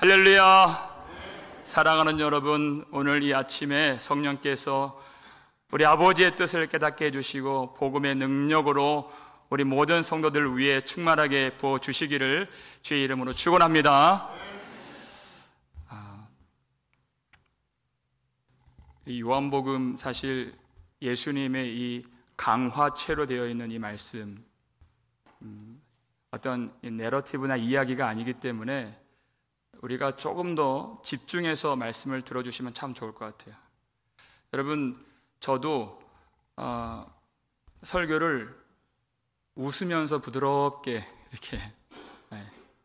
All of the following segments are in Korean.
할렐루야. 사랑하는 여러분, 오늘 이 아침에 성령께서 우리 아버지의 뜻을 깨닫게 해주시고 복음의 능력으로 우리 모든 성도들 위해 충만하게 부어주시기를 주의 이름으로 축원합니다. 이 요한복음, 사실 예수님의 이 강화체로 되어 있는 이 말씀, 어떤 내러티브나 이야기가 아니기 때문에 우리가 조금 더 집중해서 말씀을 들어주시면 참 좋을 것 같아요. 여러분, 저도 설교를 웃으면서 부드럽게 이렇게,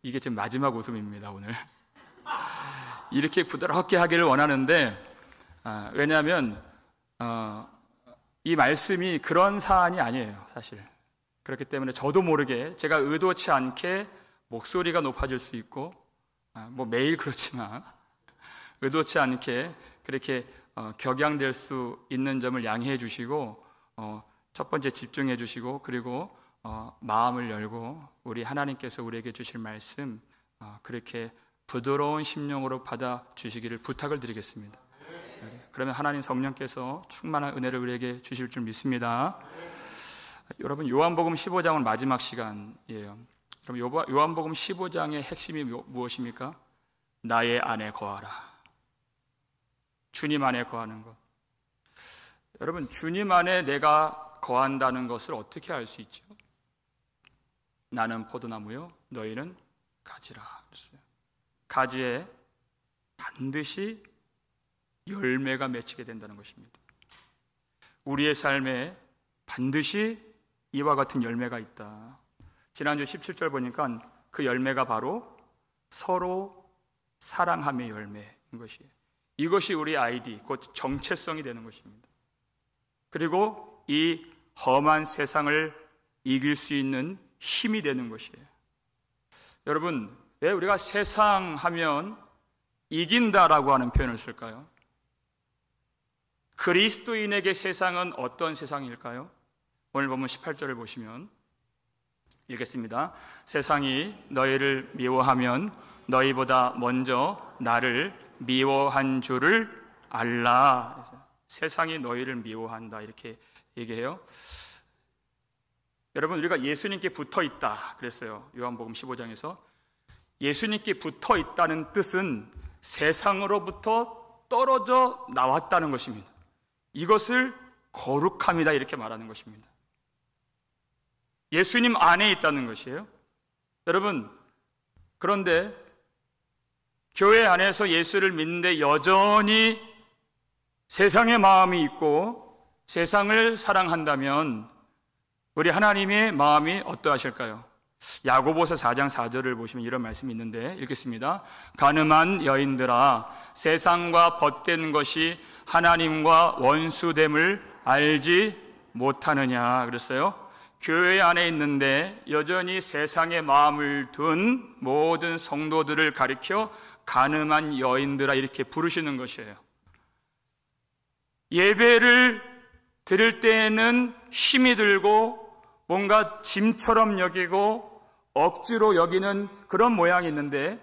이게 지금 마지막 웃음입니다, 오늘. 이렇게 부드럽게 하기를 원하는데, 왜냐하면 이 말씀이 그런 사안이 아니에요, 사실. 그렇기 때문에 저도 모르게 제가 의도치 않게 목소리가 높아질 수 있고, 매일 그렇지만 의도치 않게 그렇게 격양될 수 있는 점을 양해해 주시고, 첫 번째 집중해 주시고, 그리고 마음을 열고 우리 하나님께서 우리에게 주실 말씀 그렇게 부드러운 심령으로 받아 주시기를 부탁을 드리겠습니다. 그러면 하나님 성령께서 충만한 은혜를 우리에게 주실 줄 믿습니다. 여러분, 요한복음 15장은 마지막 시간이에요. 그럼 요한복음 15장의 핵심이 무엇입니까? 나의 안에 거하라. 주님 안에 거하는 것. 여러분, 주님 안에 내가 거한다는 것을 어떻게 알 수 있죠? 나는 포도나무요, 너희는 가지라 그랬어요. 가지에 반드시 열매가 맺히게 된다는 것입니다. 우리의 삶에 반드시 이와 같은 열매가 있다. 지난주 17절 보니까 그 열매가 바로 서로 사랑함의 열매인 것이에요. 이것이 우리 아이디, 곧 정체성이 되는 것입니다. 그리고 이 험한 세상을 이길 수 있는 힘이 되는 것이에요. 여러분, 왜 우리가 세상 하면 이긴다라고 하는 표현을 쓸까요? 그리스도인에게 세상은 어떤 세상일까요? 오늘 보면 18절을 보시면 읽겠습니다. 세상이 너희를 미워하면 너희보다 먼저 나를 미워한 줄을 알라. 세상이 너희를 미워한다, 이렇게 얘기해요. 여러분, 우리가 예수님께 붙어 있다 그랬어요. 요한복음 15장에서 예수님께 붙어 있다는 뜻은 세상으로부터 떨어져 나왔다는 것입니다. 이것을 거룩함이다, 이렇게 말하는 것입니다. 예수님 안에 있다는 것이에요. 여러분, 그런데 교회 안에서 예수를 믿는데 여전히 세상의 마음이 있고 세상을 사랑한다면 우리 하나님의 마음이 어떠하실까요? 야고보서 4장 4절을 보시면 이런 말씀이 있는데 읽겠습니다. 가늠한 여인들아, 세상과 벗된 것이 하나님과 원수됨을 알지 못하느냐 그랬어요. 교회 안에 있는데 여전히 세상의 마음을 둔 모든 성도들을 가리켜 가늠한 여인들아, 이렇게 부르시는 것이에요. 예배를 드릴 때에는 힘이 들고 뭔가 짐처럼 여기고 억지로 여기는 그런 모양이 있는데,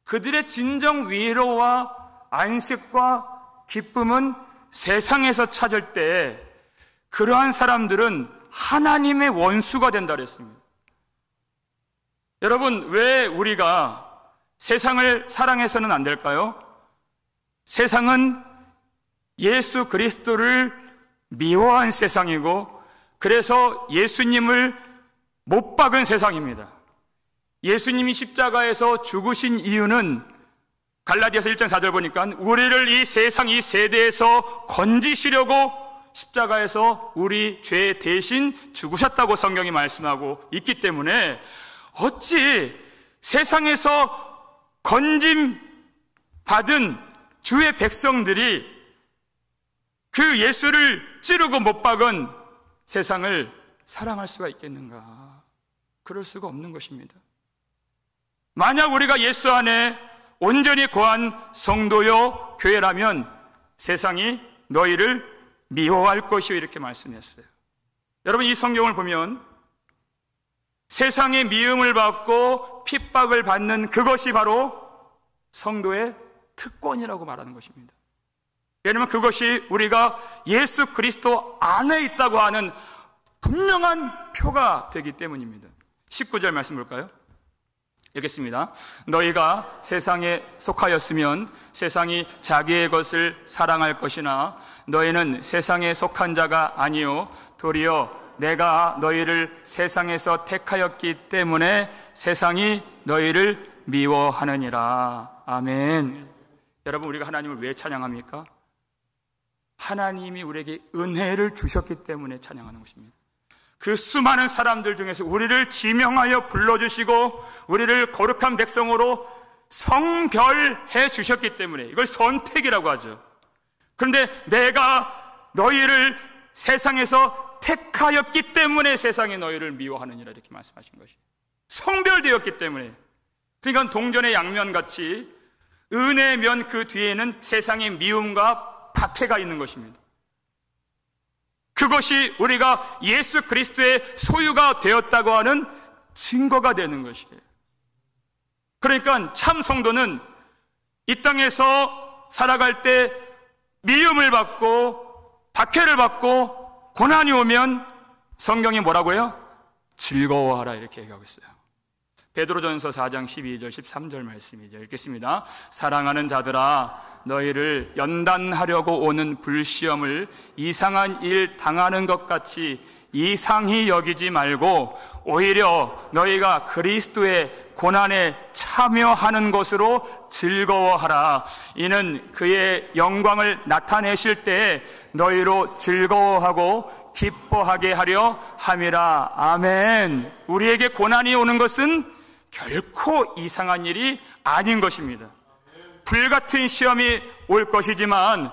그들의 진정 위로와 안식과 기쁨은 세상에서 찾을 때 그러한 사람들은 하나님의 원수가 된다 그랬습니다. 여러분, 왜 우리가 세상을 사랑해서는 안 될까요? 세상은 예수 그리스도를 미워한 세상이고, 그래서 예수님을 못 박은 세상입니다. 예수님이 십자가에서 죽으신 이유는 갈라디아서 1장 4절 보니까 우리를 이 세상 이 세대에서 건지시려고 십자가에서 우리 죄 대신 죽으셨다고 성경이 말씀하고 있기 때문에, 어찌 세상에서 건짐 받은 주의 백성들이 그 예수를 찌르고 못 박은 세상을 사랑할 수가 있겠는가? 그럴 수가 없는 것입니다. 만약 우리가 예수 안에 온전히 거한 성도요 교회라면 세상이 너희를 미워할 것이요, 이렇게 말씀했어요. 여러분, 이 성경을 보면 세상의 미움을 받고 핍박을 받는 그것이 바로 성도의 특권이라고 말하는 것입니다. 왜냐하면 그것이 우리가 예수 그리스도 안에 있다고 하는 분명한 표가 되기 때문입니다. 19절 말씀 볼까요? 읽겠습니다. 너희가 세상에 속하였으면 세상이 자기의 것을 사랑할 것이나 너희는 세상에 속한 자가 아니요 도리어 내가 너희를 세상에서 택하였기 때문에 세상이 너희를 미워하느니라. 아멘. 여러분, 우리가 하나님을 왜 찬양합니까? 하나님이 우리에게 은혜를 주셨기 때문에 찬양하는 것입니다. 그 수많은 사람들 중에서 우리를 지명하여 불러주시고 우리를 거룩한 백성으로 성별해 주셨기 때문에, 이걸 선택이라고 하죠. 그런데 내가 너희를 세상에서 택하였기 때문에 세상이 너희를 미워하느니라 이렇게 말씀하신 것이에요. 성별되었기 때문에. 그러니까 동전의 양면같이 은혜의 면 그 뒤에는 세상의 미움과 박해가 있는 것입니다. 그것이 우리가 예수 그리스도의 소유가 되었다고 하는 증거가 되는 것이에요. 그러니까 참 성도는 이 땅에서 살아갈 때 미움을 받고 박해를 받고 고난이 오면 성경이 뭐라고요? 즐거워하라 이렇게 얘기하고 있어요. 베드로전서 4장 12절 13절 말씀이죠. 읽겠습니다. 사랑하는 자들아, 너희를 연단하려고 오는 불시험을 이상한 일 당하는 것 같이 이상히 여기지 말고 오히려 너희가 그리스도의 고난에 참여하는 것으로 즐거워하라. 이는 그의 영광을 나타내실 때에 너희로 즐거워하고 기뻐하게 하려 함이라. 아멘. 우리에게 고난이 오는 것은 결코 이상한 일이 아닌 것입니다. 불같은 시험이 올 것이지만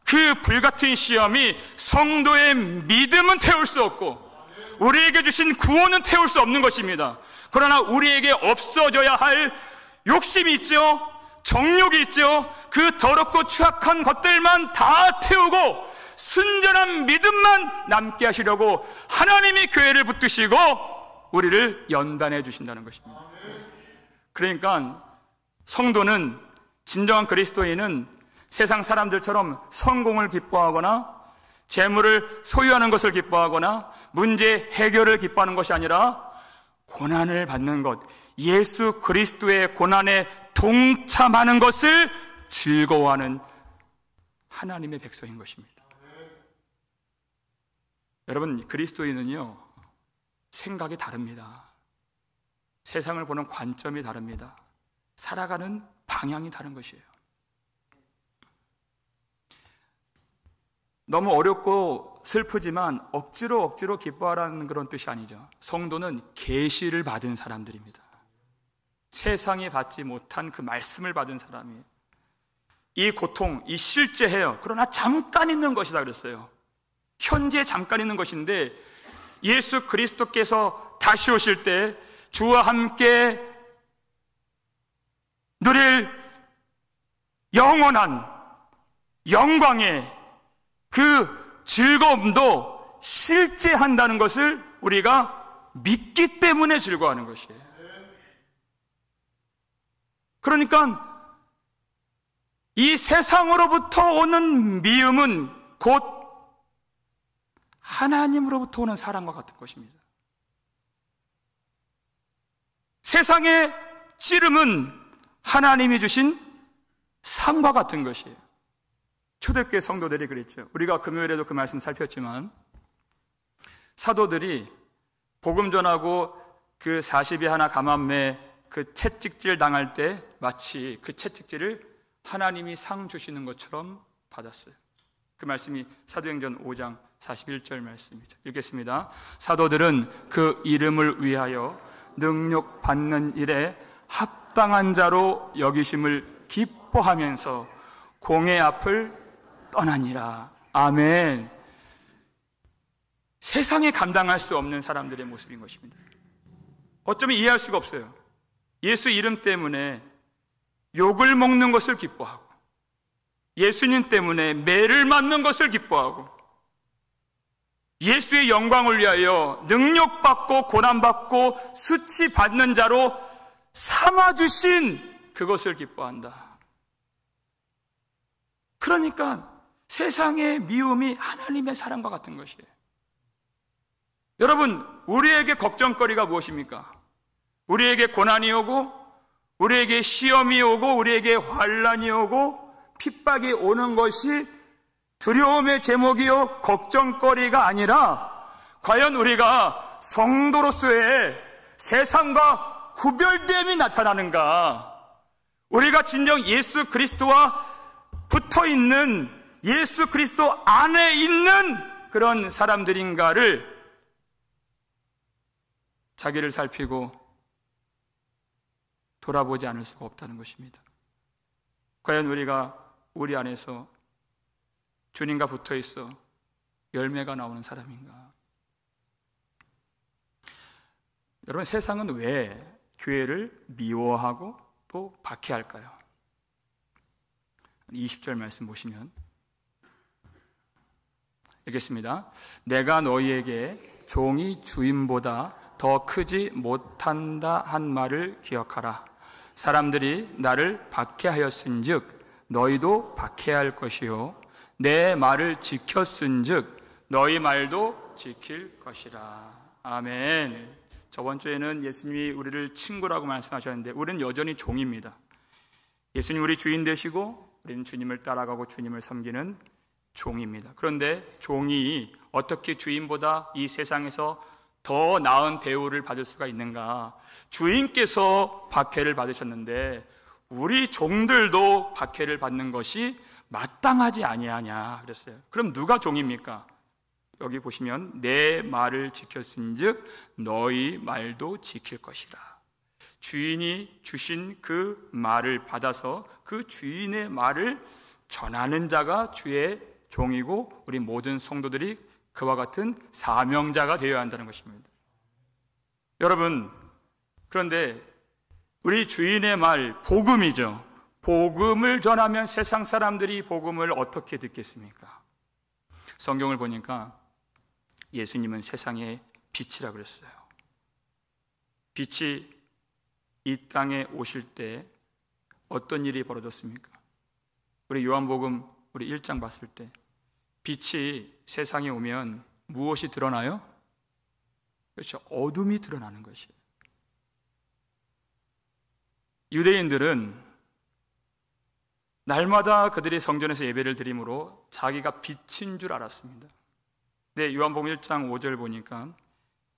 그 불같은 시험이 성도의 믿음은 태울 수 없고 우리에게 주신 구원은 태울 수 없는 것입니다. 그러나 우리에게 없어져야 할 욕심이 있죠. 정욕이 있죠. 그 더럽고 추악한 것들만 다 태우고 순전한 믿음만 남게 하시려고 하나님이 교회를 붙드시고 우리를 연단해 주신다는 것입니다. 그러니까 성도는, 진정한 그리스도인은 세상 사람들처럼 성공을 기뻐하거나 재물을 소유하는 것을 기뻐하거나 문제 해결을 기뻐하는 것이 아니라 고난을 받는 것, 예수 그리스도의 고난에 동참하는 것을 즐거워하는 하나님의 백성인 것입니다. 여러분, 그리스도인은요, 생각이 다릅니다. 세상을 보는 관점이 다릅니다. 살아가는 방향이 다른 것이에요. 너무 어렵고 슬프지만 억지로 기뻐하라는 그런 뜻이 아니죠. 성도는 계시를 받은 사람들입니다. 세상이 받지 못한 그 말씀을 받은 사람이에요. 이 고통, 이 실제해요. 그러나 잠깐 있는 것이다 그랬어요. 현재 잠깐 있는 것인데 예수 그리스도께서 다시 오실 때 주와 함께 누릴 영원한 영광의 그 즐거움도 실제한다는 것을 우리가 믿기 때문에 즐거워하는 것이에요. 그러니까 이 세상으로부터 오는 미움은 곧 하나님으로부터 오는 사랑과 같은 것입니다. 세상의 찌름은 하나님이 주신 상과 같은 것이에요. 초대교회 성도들이 그랬죠. 우리가 금요일에도 그 말씀 살폈지만 사도들이 복음 전하고 그 40이 하나 가만매 그 채찍질 당할 때 마치 그 채찍질을 하나님이 상 주시는 것처럼 받았어요. 그 말씀이 사도행전 5장 41절 말씀이죠. 읽겠습니다. 사도들은 그 이름을 위하여 능력 받는 일에 합당한 자로 여기심을 기뻐하면서 공의 앞을 떠나니라. 아멘. 세상에 감당할 수 없는 사람들의 모습인 것입니다. 어쩌면 이해할 수가 없어요. 예수 이름 때문에 욕을 먹는 것을 기뻐하고 예수님 때문에 매를 맞는 것을 기뻐하고 예수의 영광을 위하여 능력받고 고난받고 수치받는 자로 삼아주신 그것을 기뻐한다. 그러니까 세상의 미움이 하나님의 사랑과 같은 것이에요. 여러분, 우리에게 걱정거리가 무엇입니까? 우리에게 고난이 오고, 우리에게 시험이 오고, 우리에게 환난이 오고, 핍박이 오는 것이 두려움의 제목이요 걱정거리가 아니라, 과연 우리가 성도로서의 세상과 구별됨이 나타나는가? 우리가 진정 예수 그리스도와 붙어있는, 예수 그리스도 안에 있는 그런 사람들인가를 자기를 살피고 돌아보지 않을 수가 없다는 것입니다. 과연 우리가 우리 안에서 주님과 붙어있어 열매가 나오는 사람인가? 여러분, 세상은 왜 교회를 미워하고 또 박해할까요? 20절 말씀 보시면 읽겠습니다. 내가 너희에게 종이 주인보다 더 크지 못한다 한 말을 기억하라. 사람들이 나를 박해하였은즉 너희도 박해할 것이요 내 말을 지켰은즉 너희 말도 지킬 것이라. 아멘. 저번 주에는 예수님이 우리를 친구라고 말씀하셨는데 우리는 여전히 종입니다. 예수님 우리 주인 되시고 우리는 주님을 따라가고 주님을 섬기는 종입니다. 그런데 종이 어떻게 주인보다 이 세상에서 더 나은 대우를 받을 수가 있는가? 주인께서 박해를 받으셨는데 우리 종들도 박해를 받는 것이 마땅하지 아니하냐 그랬어요. 그럼 누가 종입니까? 여기 보시면 내 말을 지켰은즉 너희 말도 지킬 것이라. 주인이 주신 그 말을 받아서 그 주인의 말을 전하는 자가 주의 종이고 우리 모든 성도들이 그와 같은 사명자가 되어야 한다는 것입니다. 여러분, 그런데 우리 주인의 말, 복음이죠. 복음을 전하면 세상 사람들이 복음을 어떻게 듣겠습니까? 성경을 보니까 예수님은 세상의 빛이라 그랬어요. 빛이 이 땅에 오실 때 어떤 일이 벌어졌습니까? 우리 요한복음 우리 1장 봤을 때 빛이 세상에 오면 무엇이 드러나요? 그렇죠. 어둠이 드러나는 것이에요. 유대인들은 날마다 그들이 성전에서 예배를 드림으로 자기가 빛인 줄 알았습니다. 네, 요한복음 1장 5절 보니까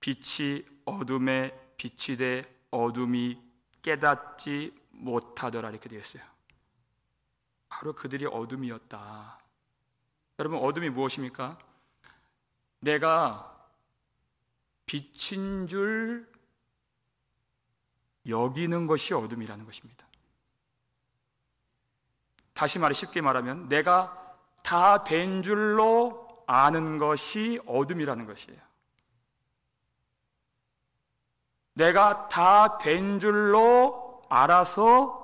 빛이 어둠에 비치되 어둠이 깨닫지 못하더라 이렇게 되어 있어요. 바로 그들이 어둠이었다. 여러분, 어둠이 무엇입니까? 내가 빛인 줄 여기는 것이 어둠이라는 것입니다. 다시 말해 쉽게 말하면 내가 다 된 줄로 아는 것이 어둠이라는 것이에요. 내가 다 된 줄로 알아서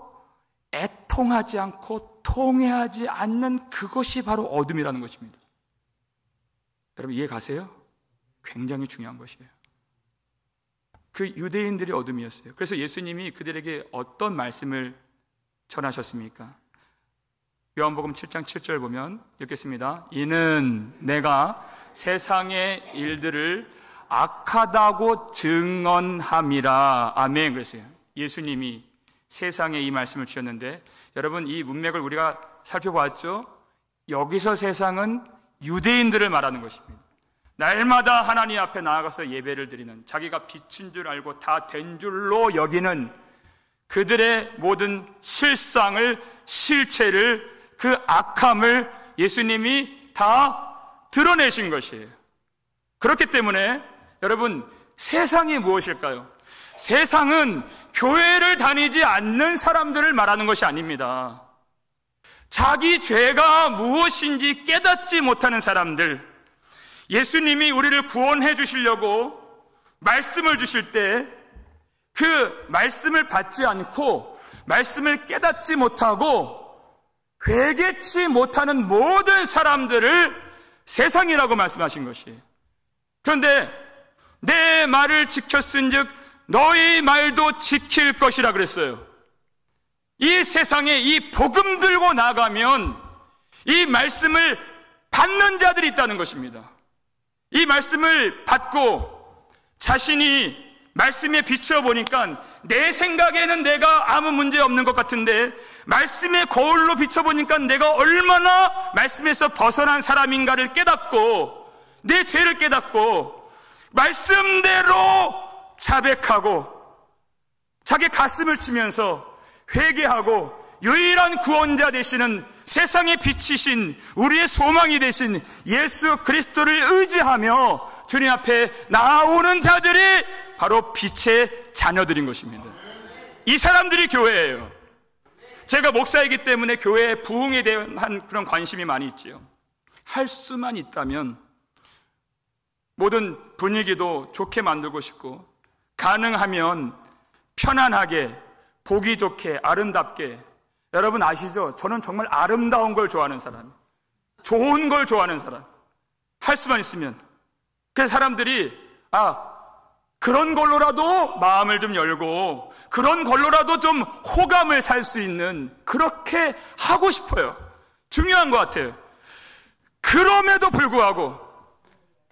애통하지 않고 통회하지 않는 그것이 바로 어둠이라는 것입니다. 여러분 이해 가세요? 굉장히 중요한 것이에요. 그 유대인들이 어둠이었어요. 그래서 예수님이 그들에게 어떤 말씀을 전하셨습니까? 요한복음 7장 7절 보면 읽겠습니다. 이는 내가 세상의 일들을 악하다고 증언함이라. 아멘. 그랬어요. 예수님이 세상에 이 말씀을 주셨는데 여러분 이 문맥을 우리가 살펴봤죠? 여기서 세상은 유대인들을 말하는 것입니다. 날마다 하나님 앞에 나아가서 예배를 드리는 자기가 빛인 줄 알고 다 된 줄로 여기는 그들의 모든 실상을 실체를 그 악함을 예수님이 다 드러내신 것이에요. 그렇기 때문에 여러분 세상이 무엇일까요? 세상은 교회를 다니지 않는 사람들을 말하는 것이 아닙니다. 자기 죄가 무엇인지 깨닫지 못하는 사람들, 예수님이 우리를 구원해 주시려고 말씀을 주실 때 그 말씀을 받지 않고 말씀을 깨닫지 못하고 회개치 못하는 모든 사람들을 세상이라고 말씀하신 것이에요. 그런데 내 말을 지켰은즉 너희 말도 지킬 것이라 그랬어요. 이 세상에 이 복음 들고 나가면 이 말씀을 받는 자들이 있다는 것입니다. 이 말씀을 받고 자신이 말씀에 비춰보니까 내 생각에는 내가 아무 문제 없는 것 같은데 말씀의 거울로 비춰보니까 내가 얼마나 말씀에서 벗어난 사람인가를 깨닫고 내 죄를 깨닫고 말씀대로 자백하고 자기 가슴을 치면서 회개하고 유일한 구원자 되시는 세상의 빛이신 우리의 소망이 되신 예수 그리스도를 의지하며 주님 앞에 나오는 자들이 바로 빛의 자녀들인 것입니다. 이 사람들이 교회예요. 제가 목사이기 때문에 교회의 부흥에 대한 그런 관심이 많이 있지요. 할 수만 있다면 모든 분위기도 좋게 만들고 싶고 가능하면 편안하게 보기 좋게 아름답게. 여러분 아시죠? 저는 정말 아름다운 걸 좋아하는 사람, 좋은 걸 좋아하는 사람. 할 수만 있으면. 그래서 사람들이 그런 걸로라도 마음을 좀 열고 그런 걸로라도 좀 호감을 살 수 있는 그렇게 하고 싶어요. 중요한 것 같아요. 그럼에도 불구하고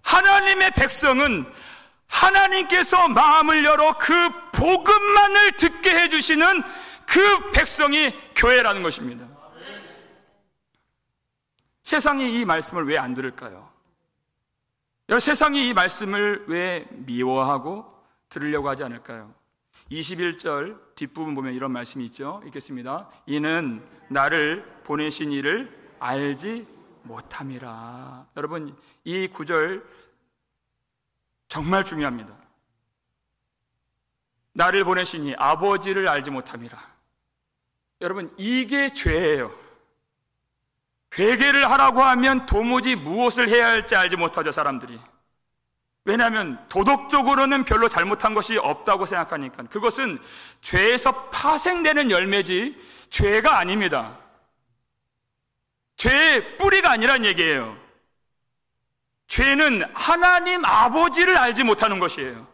하나님의 백성은 하나님께서 마음을 열어 그 복음만을 듣게 해주시는 그 백성이 교회라는 것입니다. 세상이 이 말씀을 왜 안 들을까요? 세상이 이 말씀을 왜 미워하고 들으려고 하지 않을까요? 21절 뒷부분 보면 이런 말씀이 있죠. 읽겠습니다. 이는 나를 보내신 이를 알지 못함이라. 여러분 이 구절 정말 중요합니다. 나를 보내신 이 아버지를 알지 못함이라. 여러분 이게 죄예요. 회개를 하라고 하면 도무지 무엇을 해야 할지 알지 못하죠, 사람들이. 왜냐하면 도덕적으로는 별로 잘못한 것이 없다고 생각하니까. 그것은 죄에서 파생되는 열매지 죄가 아닙니다. 죄의 뿌리가 아니란 얘기예요. 죄는 하나님 아버지를 알지 못하는 것이에요.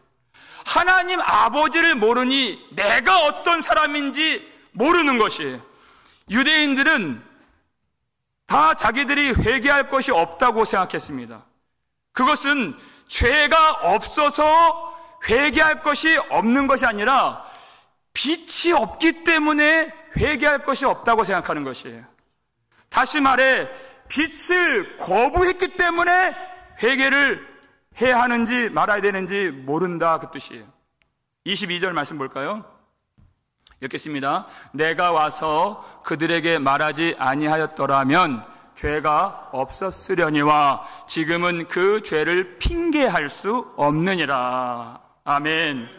하나님 아버지를 모르니 내가 어떤 사람인지 모르는 것이에요. 유대인들은 다 자기들이 회개할 것이 없다고 생각했습니다. 그것은 죄가 없어서 회개할 것이 없는 것이 아니라 빛이 없기 때문에 회개할 것이 없다고 생각하는 것이에요. 다시 말해 빛을 거부했기 때문에 회개를 해야 하는지 말아야 되는지 모른다, 그 뜻이에요. 22절 말씀 볼까요? 읽겠습니다. 내가 와서 그들에게 말하지 아니하였더라면 죄가 없었으려니와 지금은 그 죄를 핑계할 수 없느니라. 아멘.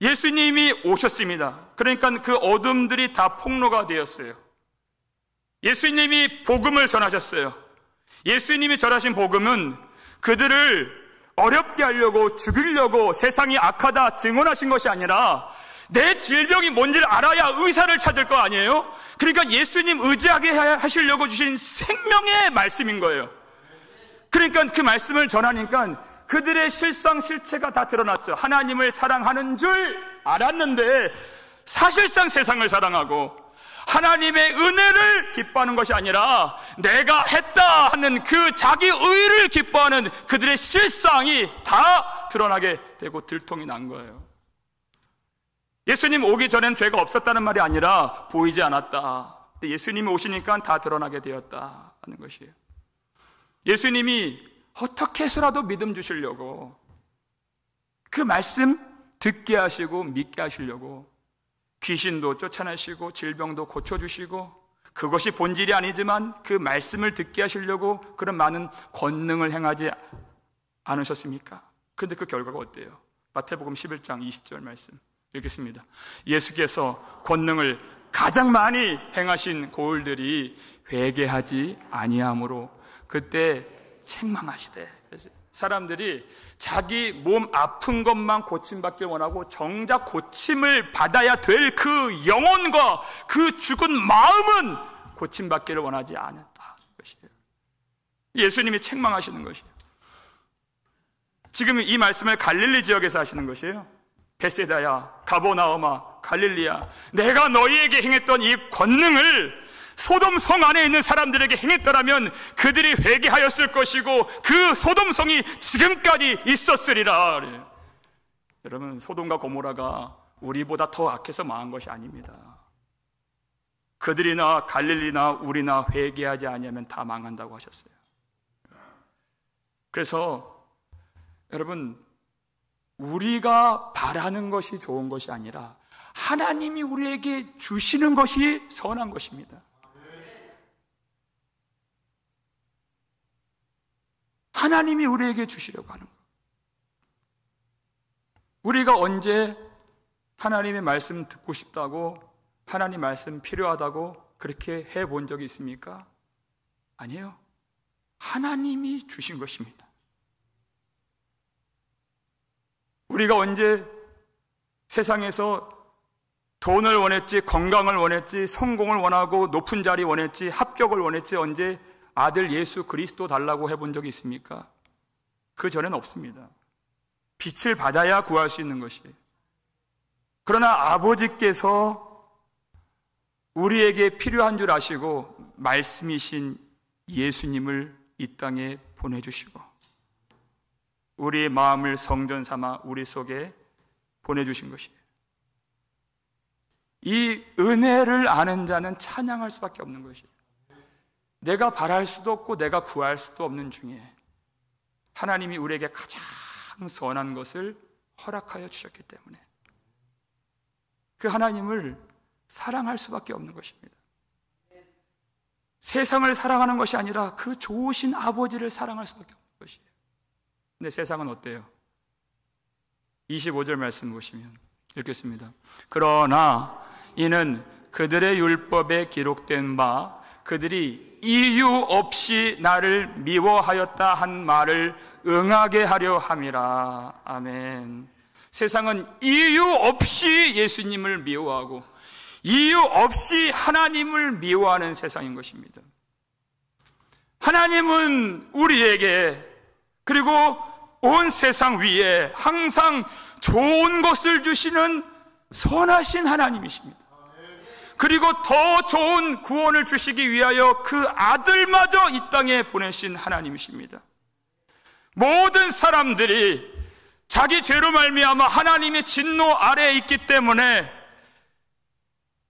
예수님이 오셨습니다. 그러니까 그 어둠들이 다 폭로가 되었어요. 예수님이 복음을 전하셨어요. 예수님이 전하신 복음은 그들을 어렵게 하려고 죽이려고 세상이 악하다 증언하신 것이 아니라 내 질병이 뭔지를 알아야 의사를 찾을 거 아니에요? 그러니까 예수님 의지하게 하시려고 주신 생명의 말씀인 거예요. 그러니까 그 말씀을 전하니까 그들의 실상 실체가 다 드러났죠. 하나님을 사랑하는 줄 알았는데 사실상 세상을 사랑하고 하나님의 은혜를 기뻐하는 것이 아니라 내가 했다 하는 그 자기 의를 기뻐하는 그들의 실상이 다 드러나게 되고 들통이 난 거예요. 예수님 오기 전엔 죄가 없었다는 말이 아니라 보이지 않았다. 근데 예수님이 오시니까 다 드러나게 되었다 하는 것이에요. 예수님이 어떻게 해서라도 믿음 주시려고 그 말씀 듣게 하시고 믿게 하시려고 귀신도 쫓아내시고 질병도 고쳐주시고 그것이 본질이 아니지만 그 말씀을 듣게 하시려고 그런 많은 권능을 행하지 않으셨습니까? 그런데 그 결과가 어때요? 마태복음 11장 20절 말씀 읽겠습니다. 예수께서 권능을 가장 많이 행하신 고을들이 회개하지 아니하므로 그때 책망하시되. 사람들이 자기 몸 아픈 것만 고침받길 원하고 정작 고침을 받아야 될 그 영혼과 그 죽은 마음은 고침받기를 원하지 않았다. 예수님이 책망하시는 것이에요. 지금 이 말씀을 갈릴리 지역에서 하시는 것이에요. 베세다야, 가버나움아, 갈릴리야, 내가 너희에게 행했던 이 권능을 소돔 성 안에 있는 사람들에게 행했더라면 그들이 회개하였을 것이고 그 소돔 성이 지금까지 있었으리라. 그래요. 여러분, 소돔과 고모라가 우리보다 더 악해서 망한 것이 아닙니다. 그들이나 갈릴리나 우리나 회개하지 아니하면 다 망한다고 하셨어요. 그래서 여러분, 우리가 바라는 것이 좋은 것이 아니라 하나님이 우리에게 주시는 것이 선한 것입니다. 하나님이 우리에게 주시려고 하는 것. 우리가 언제 하나님의 말씀 듣고 싶다고, 하나님 말씀 필요하다고 그렇게 해본 적이 있습니까? 아니에요. 하나님이 주신 것입니다. 우리가 언제 세상에서 돈을 원했지, 건강을 원했지, 성공을 원하고 높은 자리 원했지, 합격을 원했지, 언제 아들 예수 그리스도 달라고 해본 적이 있습니까? 그 전에는 없습니다. 빛을 받아야 구할 수 있는 것이에요. 그러나 아버지께서 우리에게 필요한 줄 아시고 말씀이신 예수님을 이 땅에 보내주시고 우리의 마음을 성전 삼아 우리 속에 보내주신 것이에요. 이 은혜를 아는 자는 찬양할 수밖에 없는 것이에요. 내가 바랄 수도 없고 내가 구할 수도 없는 중에 하나님이 우리에게 가장 선한 것을 허락하여 주셨기 때문에 그 하나님을 사랑할 수밖에 없는 것입니다. 세상을 사랑하는 것이 아니라 그 좋으신 아버지를 사랑할 수밖에 없는 것이에요. 근데 세상은 어때요? 25절 말씀 보시면 읽겠습니다. 그러나 이는 그들의 율법에 기록된 바 그들이 이유 없이 나를 미워하였다 한 말을 응하게 하려 함이라. 아멘. 세상은 이유 없이 예수님을 미워하고 이유 없이 하나님을 미워하는 세상인 것입니다. 하나님은 우리에게 그리고 온 세상 위에 항상 좋은 것을 주시는 선하신 하나님이십니다. 그리고 더 좋은 구원을 주시기 위하여 그 아들마저 이 땅에 보내신 하나님이십니다. 모든 사람들이 자기 죄로 말미암아 하나님의 진노 아래에 있기 때문에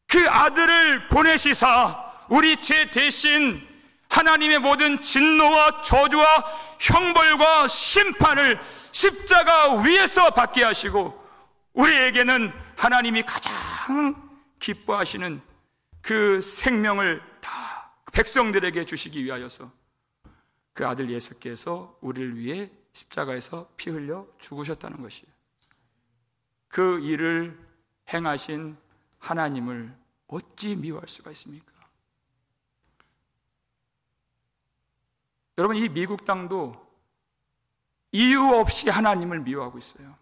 그 아들을 보내시사 우리 죄 대신 하나님의 모든 진노와 저주와 형벌과 심판을 십자가 위에서 받게 하시고 우리에게는 하나님이 가장 기뻐하시는 그 생명을 다 백성들에게 주시기 위하여서 그 아들 예수께서 우리를 위해 십자가에서 피 흘려 죽으셨다는 것이에요. 그 일을 행하신 하나님을 어찌 미워할 수가 있습니까? 여러분, 이 미국 땅도 이유 없이 하나님을 미워하고 있어요.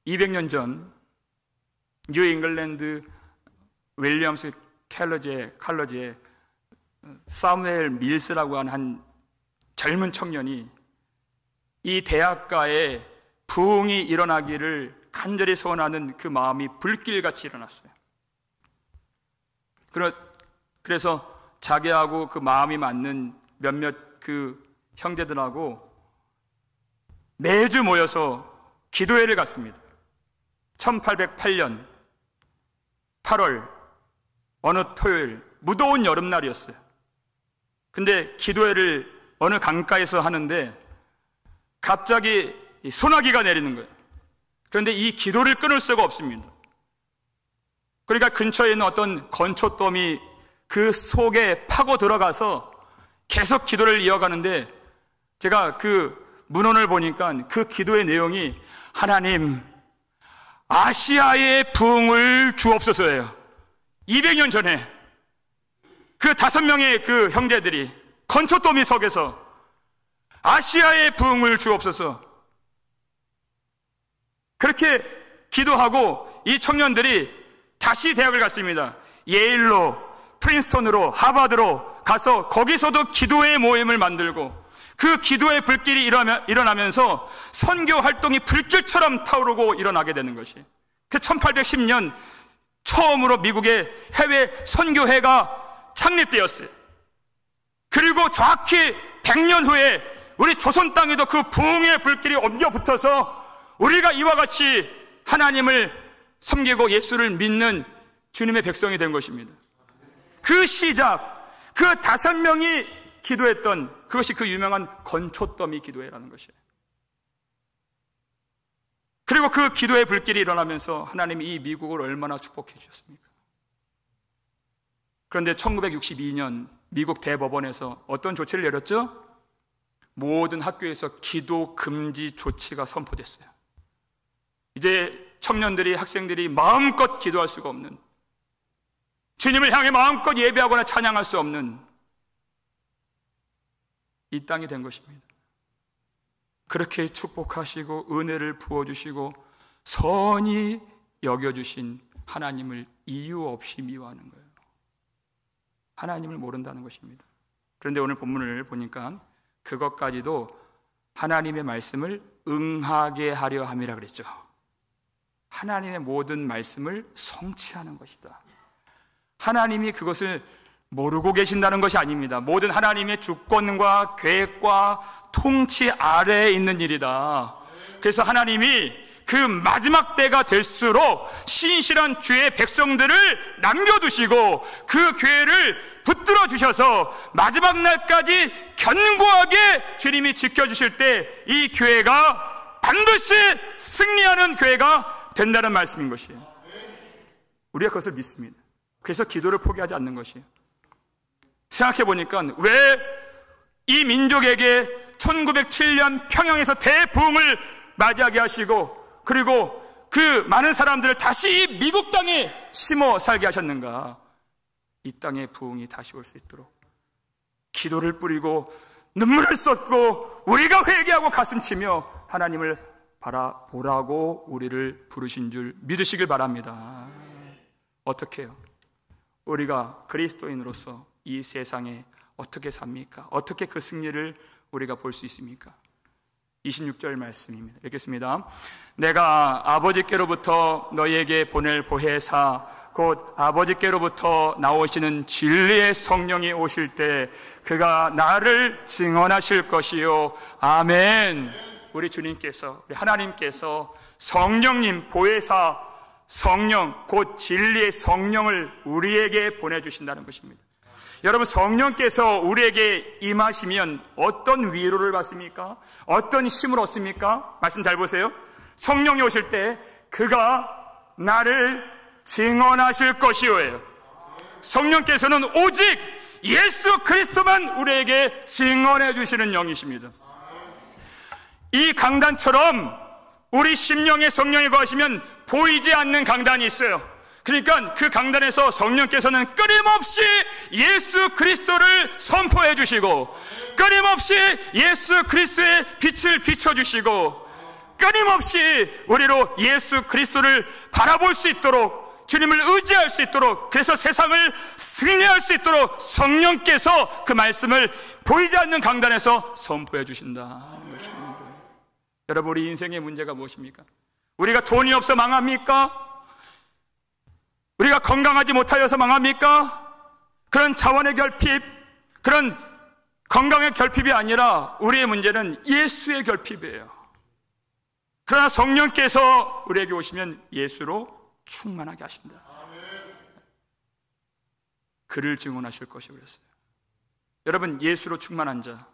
200년 전 뉴 잉글랜드 윌리엄스 칼러지에 사무엘 밀스라고 하는 한 젊은 청년이 이 대학가에 부흥이 일어나기를 간절히 소원하는 그 마음이 불길같이 일어났어요. 그래서 자기하고 그 마음이 맞는 몇몇 그 형제들하고 매주 모여서 기도회를 갔습니다. 1808년 8월 어느 토요일 무더운 여름날이었어요. 근데 기도회를 어느 강가에서 하는데 갑자기 소나기가 내리는 거예요. 그런데 이 기도를 끊을 수가 없습니다. 그러니까 근처에 있는 어떤 건초더미 그 속에 파고 들어가서 계속 기도를 이어가는데 제가 그 문헌을 보니까 그 기도의 내용이 하나님 아시아의 부흥을 주옵소서예요. 200년 전에 그 5명의 그 형제들이 건초더미 속에서 아시아의 부흥을 주옵소서 그렇게 기도하고 이 청년들이 다시 대학을 갔습니다. 예일로, 프린스턴으로, 하버드로 가서 거기서도 기도회 모임을 만들고 그 기도의 불길이 일어나면서 선교 활동이 불길처럼 타오르고 일어나게 되는 것이, 그 1810년 처음으로 미국의 해외 선교회가 창립되었어요. 그리고 정확히 100년 후에 우리 조선 땅에도 그 부흥의 불길이 옮겨 붙어서 우리가 이와 같이 하나님을 섬기고 예수를 믿는 주님의 백성이 된 것입니다. 그 시작, 그 5명이 기도했던 그것이 그 유명한 건초더미 기도회라는 것이에요. 그리고 그 기도의 불길이 일어나면서 하나님이 이 미국을 얼마나 축복해 주셨습니까? 그런데 1962년 미국 대법원에서 어떤 조치를 내렸죠? 모든 학교에서 기도 금지 조치가 선포됐어요. 이제 청년들이, 학생들이 마음껏 기도할 수가 없는, 주님을 향해 마음껏 예배하거나 찬양할 수 없는 이 땅이 된 것입니다. 그렇게 축복하시고 은혜를 부어주시고 선히 여겨주신 하나님을 이유 없이 미워하는 거예요. 하나님을 모른다는 것입니다. 그런데 오늘 본문을 보니까 그것까지도 하나님의 말씀을 응하게 하려 함이라 그랬죠. 하나님의 모든 말씀을 성취하는 것이다. 하나님이 그것을 모르고 계신다는 것이 아닙니다. 모든 하나님의 주권과 계획과 통치 아래에 있는 일이다. 그래서 하나님이 그 마지막 때가 될수록 신실한 주의 백성들을 남겨두시고 그 교회를 붙들어 주셔서 마지막 날까지 견고하게 주님이 지켜주실 때 이 교회가 반드시 승리하는 교회가 된다는 말씀인 것이에요. 우리가 그것을 믿습니다. 그래서 기도를 포기하지 않는 것이에요. 생각해 보니까 왜 이 민족에게 1907년 평양에서 대부흥을 맞이하게 하시고 그리고 그 많은 사람들을 다시 미국 땅에 심어 살게 하셨는가? 이 땅에 부흥이 다시 올 수 있도록 기도를 뿌리고 눈물을 쏟고 우리가 회개하고 가슴치며 하나님을 바라보라고 우리를 부르신 줄 믿으시길 바랍니다. 어떻게 해요? 우리가 그리스도인으로서 이 세상에 어떻게 삽니까? 어떻게 그 승리를 우리가 볼 수 있습니까? 26절 말씀입니다. 읽겠습니다. 내가 아버지께로부터 너희에게 보낼 보혜사 곧 아버지께로부터 나오시는 진리의 성령이 오실 때 그가 나를 증언하실 것이요. 아멘. 우리 주님께서, 우리 하나님께서 성령님, 보혜사, 성령, 곧 진리의 성령을 우리에게 보내주신다는 것입니다. 여러분, 성령께서 우리에게 임하시면 어떤 위로를 받습니까? 어떤 힘을 얻습니까? 말씀 잘 보세요. 성령이 오실 때 그가 나를 증언하실 것이오예요. 성령께서는 오직 예수 그리스도만 우리에게 증언해 주시는 영이십니다. 이 강단처럼 우리 심령에 성령이 거하시면 보이지 않는 강단이 있어요. 그러니까 그 강단에서 성령께서는 끊임없이 예수 그리스도를 선포해 주시고 끊임없이 예수 그리스도의 빛을 비춰주시고 끊임없이 우리로 예수 그리스도를 바라볼 수 있도록 주님을 의지할 수 있도록 그래서 세상을 승리할 수 있도록 성령께서 그 말씀을 보이지 않는 강단에서 선포해 주신다는 것입니다. 여러분, 우리 인생의 문제가 무엇입니까? 우리가 돈이 없어 망합니까? 우리가 건강하지 못하여서 망합니까? 그런 자원의 결핍, 그런 건강의 결핍이 아니라 우리의 문제는 예수의 결핍이에요. 그러나 성령께서 우리에게 오시면 예수로 충만하게 하신다. 그를 증언하실 것이 그랬어요. 여러분, 예수로 충만한 자,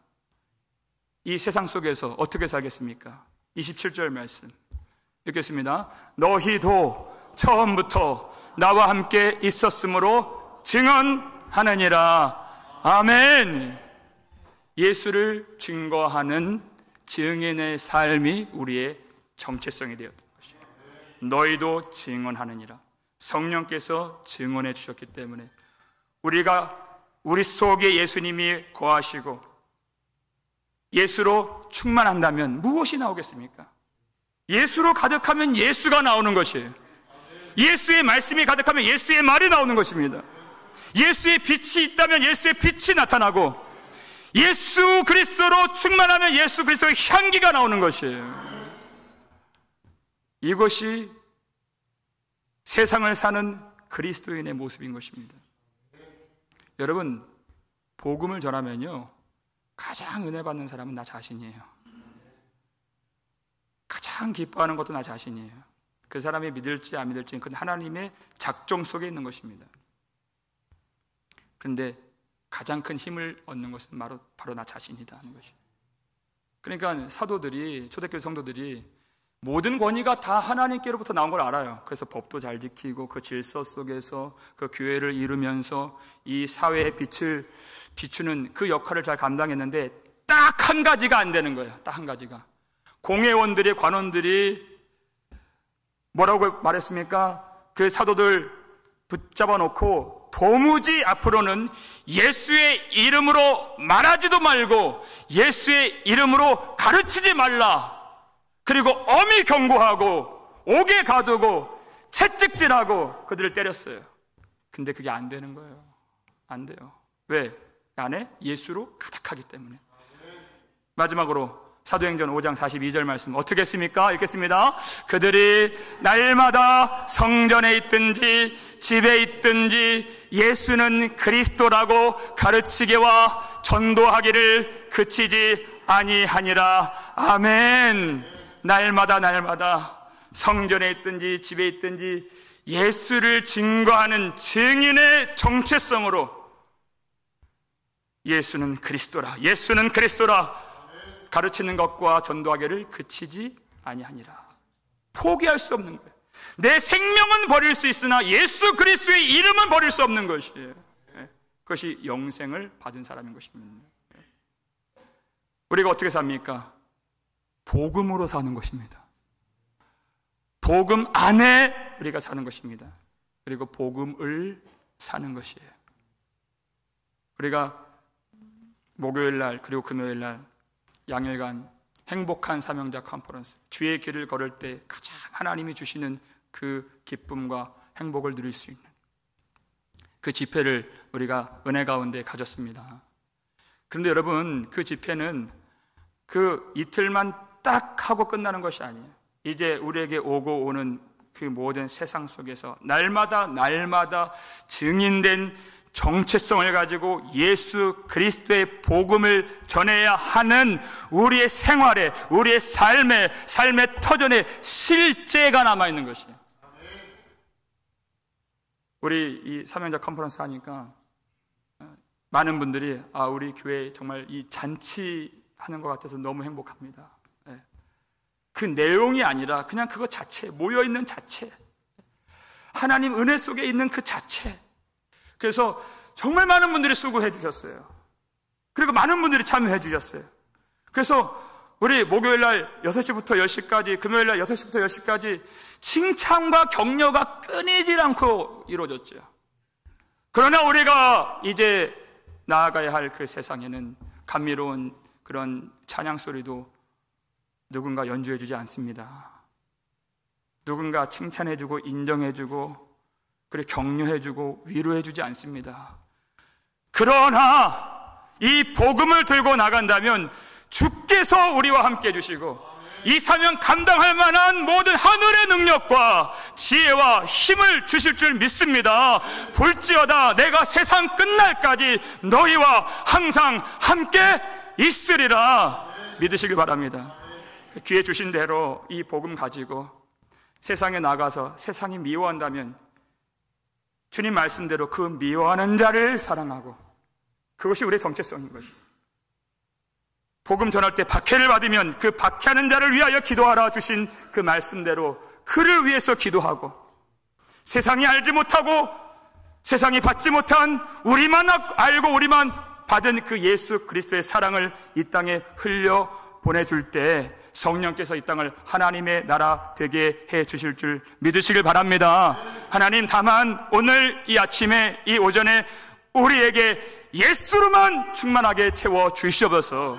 이 세상 속에서 어떻게 살겠습니까? 27절 말씀 읽겠습니다. 너희도 처음부터 나와 함께 있었으므로 증언하느니라. 아멘. 예수를 증거하는 증인의 삶이 우리의 정체성이 되었던 것입니다. 너희도 증언하느니라. 성령께서 증언해 주셨기 때문에 우리 속에 예수님이 거하시고 예수로 충만한다면 무엇이 나오겠습니까? 예수로 가득하면 예수가 나오는 것이에요. 예수의 말씀이 가득하면 예수의 말이 나오는 것입니다. 예수의 빛이 있다면 예수의 빛이 나타나고 예수 그리스도로 충만하면 예수 그리스도의 향기가 나오는 것이에요. 이것이 세상을 사는 그리스도인의 모습인 것입니다. 여러분, 복음을 전하면요, 가장 은혜 받는 사람은 나 자신이에요. 가장 기뻐하는 것도 나 자신이에요. 그 사람이 믿을지 안 믿을지 그건 하나님의 작정 속에 있는 것입니다. 그런데 가장 큰 힘을 얻는 것은 바로 나 자신이다 하는 것이에요. 그러니까 사도들이, 초대교회 성도들이 모든 권위가 다 하나님께로부터 나온 걸 알아요. 그래서 법도 잘 지키고 그 질서 속에서 그 교회를 이루면서 이 사회의 빛을 비추는 그 역할을 잘 감당했는데 딱 한 가지가 안 되는 거예요. 딱 한 가지가. 공회원들이, 관원들이 뭐라고 말했습니까? 그 사도들 붙잡아 놓고 도무지 앞으로는 예수의 이름으로 말하지도 말고 예수의 이름으로 가르치지 말라. 그리고 엄히 경고하고 옥에 가두고 채찍질하고 그들을 때렸어요. 근데 그게 안 되는 거예요. 안 돼요. 왜? 안에 예수로 가득하기 때문에. 마지막으로 사도행전 5장 42절 말씀 어떻게 했습니까? 읽겠습니다. 그들이 날마다 성전에 있든지 집에 있든지 예수는 그리스도라고 가르치게와 전도하기를 그치지 아니하니라. 아멘. 날마다 성전에 있든지 집에 있든지 예수를 증거하는 증인의 정체성으로 예수는 그리스도라, 예수는 그리스도라 가르치는 것과 전도하기를 그치지 아니하니라. 포기할 수 없는 거예요. 내 생명은 버릴 수 있으나 예수 그리스도의 이름은 버릴 수 없는 것이에요. 그것이 영생을 받은 사람인 것입니다. 우리가 어떻게 삽니까? 복음으로 사는 것입니다. 복음 안에 우리가 사는 것입니다. 그리고 복음을 사는 것이에요. 우리가 목요일날 그리고 금요일날 양일간 행복한 사명자 컨퍼런스, 주의 길을 걸을 때 가장 하나님이 주시는 그 기쁨과 행복을 누릴 수 있는 그 집회를 우리가 은혜 가운데 가졌습니다. 그런데 여러분, 그 집회는 그 이틀만 딱 하고 끝나는 것이 아니에요. 이제 우리에게 오고 오는 그 모든 세상 속에서 날마다 증인된 정체성을 가지고 예수 그리스도의 복음을 전해야 하는 우리의 생활에, 우리의 삶의 터전에 실제가 남아있는 것이에요. 우리 이 사명자 컨퍼런스 하니까 많은 분들이 우리 교회 정말 이 잔치하는 것 같아서 너무 행복합니다. 그 내용이 아니라 그냥 그거 자체, 모여있는 자체, 하나님 은혜 속에 있는 그 자체. 그래서 정말 많은 분들이 수고해 주셨어요. 그리고 많은 분들이 참여해 주셨어요. 그래서 우리 목요일날 6시부터 10시까지, 금요일날 6시부터 10시까지 칭찬과 격려가 끊이질 않고 이루어졌죠. 그러나 우리가 이제 나아가야 할 그 세상에는 감미로운 그런 찬양 소리도 누군가 연주해 주지 않습니다. 누군가 칭찬해 주고 인정해 주고 그리고 격려해 주고 위로해 주지 않습니다. 그러나 이 복음을 들고 나간다면 주께서 우리와 함께 해주시고 이 사명 감당할 만한 모든 하늘의 능력과 지혜와 힘을 주실 줄 믿습니다. 볼지어다 내가 세상 끝날까지 너희와 항상 함께 있으리라 믿으시길 바랍니다. 기회 주신 대로 이 복음 가지고 세상에 나가서 세상이 미워한다면 주님 말씀대로 그 미워하는 자를 사랑하고, 그것이 우리의 정체성인 것입니다. 복음 전할 때 박해를 받으면 그 박해하는 자를 위하여 기도하라 주신 그 말씀대로 그를 위해서 기도하고, 세상이 알지 못하고 세상이 받지 못한 우리만 알고 우리만 받은 그 예수 그리스도의 사랑을 이 땅에 흘려 보내줄 때 성령께서 이 땅을 하나님의 나라 되게 해 주실 줄 믿으시길 바랍니다. 하나님, 다만 오늘 이 아침에 이 오전에 우리에게 예수로만 충만하게 채워 주시옵소서.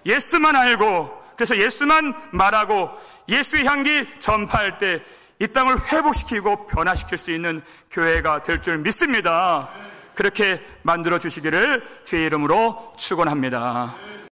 예수만 알고, 그래서 예수만 말하고 예수의 향기 전파할 때 이 땅을 회복시키고 변화시킬 수 있는 교회가 될 줄 믿습니다. 그렇게 만들어 주시기를 주의 이름으로 축원합니다.